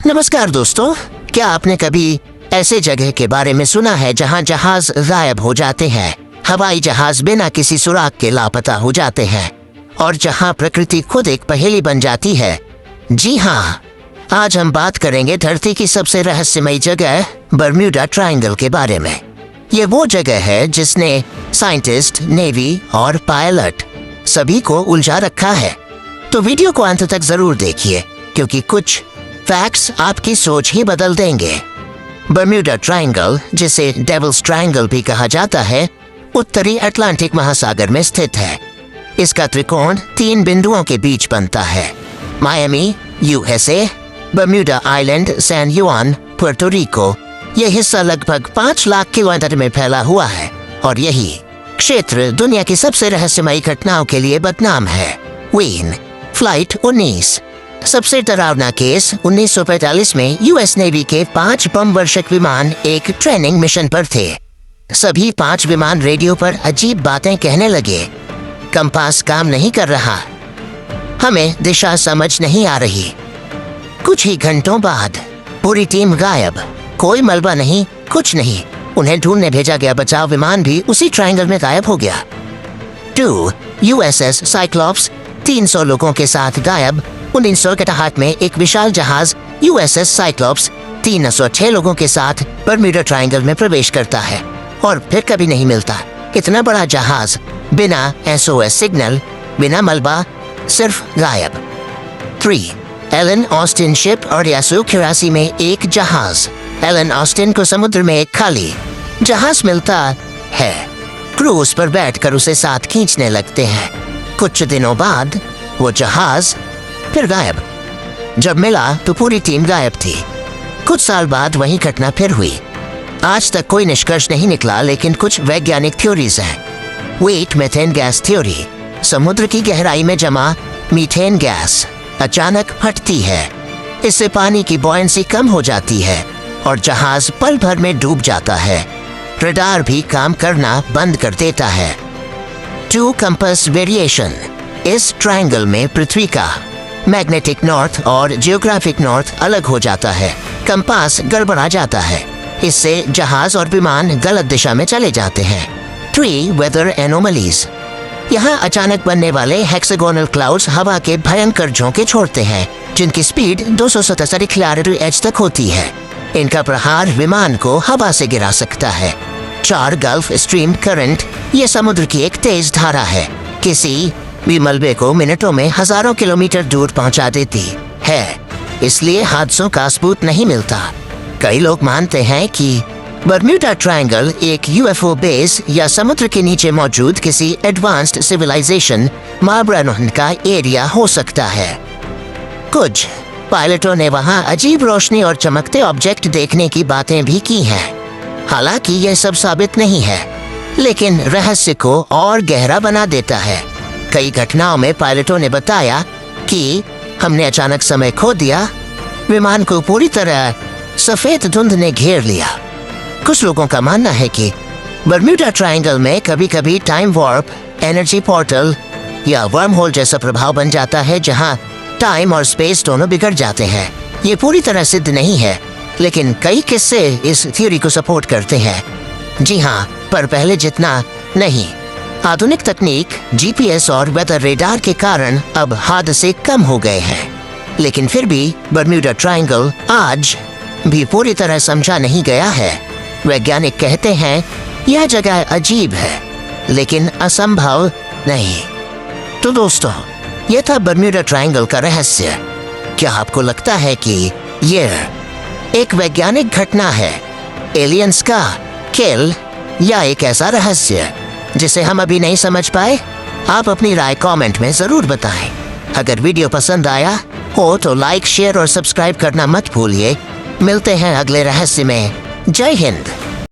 नमस्कार दोस्तों, क्या आपने कभी ऐसे जगह के बारे में सुना है जहां जहाज गायब हो जाते हैं, हवाई जहाज बिना किसी सुराग के लापता हो जाते हैं और जहां प्रकृति खुद एक पहेली बन जाती है? जी हाँ, आज हम बात करेंगे धरती की सबसे रहस्यमयी जगह बर्म्यूडा ट्रायंगल के बारे में। ये वो जगह है जिसने साइंटिस्ट, नेवी और पायलट सभी को उलझा रखा है। तो वीडियो को अंत तक जरूर देखिए क्योंकि कुछ फैक्ट्स आपकी सोच ही बदल देंगे। बर्म्यूडा ट्रायंगल, जिसे डेविल्स ट्रायंगल भी कहा जाता है, उत्तरी अटलांटिक महासागर में स्थित है। इसका त्रिकोण 3 बिंदुओं के बीच बनता है: Miami, USA, Bermuda island, San Juan, Puerto रिको। यह हिस्सा लगभग 5 लाख किलोमीटर में फैला हुआ है और यही क्षेत्र दुनिया की सबसे रहस्यमयी घटनाओं के लिए बदनाम है। Queen flight 19। सबसे डरावना केस 1945 में यूएस नेवी के 5 बम वर्षक विमान एक ट्रेनिंग मिशन पर थे। सभी 5 विमान रेडियो पर अजीब बातें कहने लगे। कंपास काम नहीं कर रहा, हमें दिशा समझ नहीं आ रही। कुछ ही घंटों बाद पूरी टीम गायब, कोई मलबा नहीं, कुछ नहीं। उन्हें ढूंढने भेजा गया बचाव विमान भी उसी ट्रायंगल में गायब हो गया। 2 यूएसएस साइक्लॉप्स 300 लोगों के साथ गायब। 1961 में एक विशाल जहाज यूएसएस साइक्लॉप्स 306 लोगों के साथ बर्म्यूडा ट्रायंगल में प्रवेश करता है और फिर कभी नहीं मिलता। इतना बड़ा जहाज बिना एसओएस सिग्नल, बिना मलबा, सिर्फ गायब। 3 एलन ऑस्टिन शिप और यासू 84 में एक जहाज। एलन ऑस्टिन को समुद्र में एक खाली जहाज मिलता है। क्रू उस पर बैठकर उसे साथ खींचने लगते हैं। कुछ दिनों बाद वो जहाज फिर गायब। जब मिला तो पूरी टीम गायब थी। कुछ साल बाद वही घटना फिर हुई। आज तक कोई निष्कर्ष नहीं निकला, लेकिन कुछ वैज्ञानिक थ्योरीज हैं। Wet methane gas theory. समुद्र की गहराई में जमा मीथेन गैस अचानक फटती है। इससे पानी की बॉयंसी कम हो जाती है और जहाज पल भर में डूब जाता है। रडार भी काम करना बंद कर देता है। 2 कंपास वेरिएशन। इस ट्रायंगल में पृथ्वी का मैग्नेटिक नॉर्थ और जियोग्राफिक नॉर्थ अलग हो जाता है। कंपास गड़बड़ा जाता है। इससे जहाज और विमान गलत दिशा में चले जाते हैं। 3 वेदर एनोमलीज। यहाँ अचानक बनने वाले हेक्सागोनल क्लाउड्स हवा के भयंकर झोंके छोड़ते हैं, जिनकी स्पीड 277 किलोमीटर तक होती है। इनका प्रहार विमान को हवा से गिरा सकता है। 4 गल्फ स्ट्रीम करंट। ये समुद्र की एक तेज धारा है, किसी भी मलबे को मिनटों में हजारों किलोमीटर दूर पहुंचा देती है, इसलिए हादसों का सबूत नहीं मिलता। कई लोग मानते हैं कि बर्म्यूडा ट्रायंगल एक यूएफओ बेस या समुद्र के नीचे मौजूद किसी एडवांस्ड सिविलाइजेशन मार्ब्रानोहन का एरिया हो सकता है। कुछ पायलटों ने वहां अजीब रोशनी और चमकते ऑब्जेक्ट देखने की बातें भी की हैं। हालांकि यह सब साबित नहीं है, लेकिन रहस्य को और गहरा बना देता है। कई घटनाओं में पायलटों ने बताया कि हमने अचानक समय खो दिया, विमान को पूरी तरह सफेद धुंध ने घेर लिया। कुछ लोगों का मानना है कि बर्म्यूडा ट्रायंगल में कभी कभी टाइम वार्प, एनर्जी पोर्टल या वर्म होल जैसा प्रभाव बन जाता है, जहां टाइम और स्पेस दोनों बिगड़ जाते हैं। ये पूरी तरह सिद्ध नहीं है, लेकिन कई किस्से इस थ्योरी को सपोर्ट करते हैं। जी हाँ, पर पहले जितना नहीं। आधुनिक तकनीक, जीपीएस और वेदर रेडार के कारण अब हादसे कम हो गए हैं, लेकिन फिर भी बर्म्यूडा ट्रायंगल आज भी पूरी तरह समझा नहीं गया है। वैज्ञानिक कहते हैं यह जगह अजीब है, लेकिन असंभव नहीं। तो दोस्तों, यह था बर्म्यूडा ट्रायंगल का रहस्य। क्या आपको लगता है कि यह एक वैज्ञानिक घटना है, एलियंस का खेल, या एक ऐसा रहस्य जिसे हम अभी नहीं समझ पाए? आप अपनी राय कमेंट में जरूर बताएं। अगर वीडियो पसंद आया हो तो लाइक, शेयर और सब्सक्राइब करना मत भूलिए। मिलते हैं अगले रहस्य में। जय हिंद।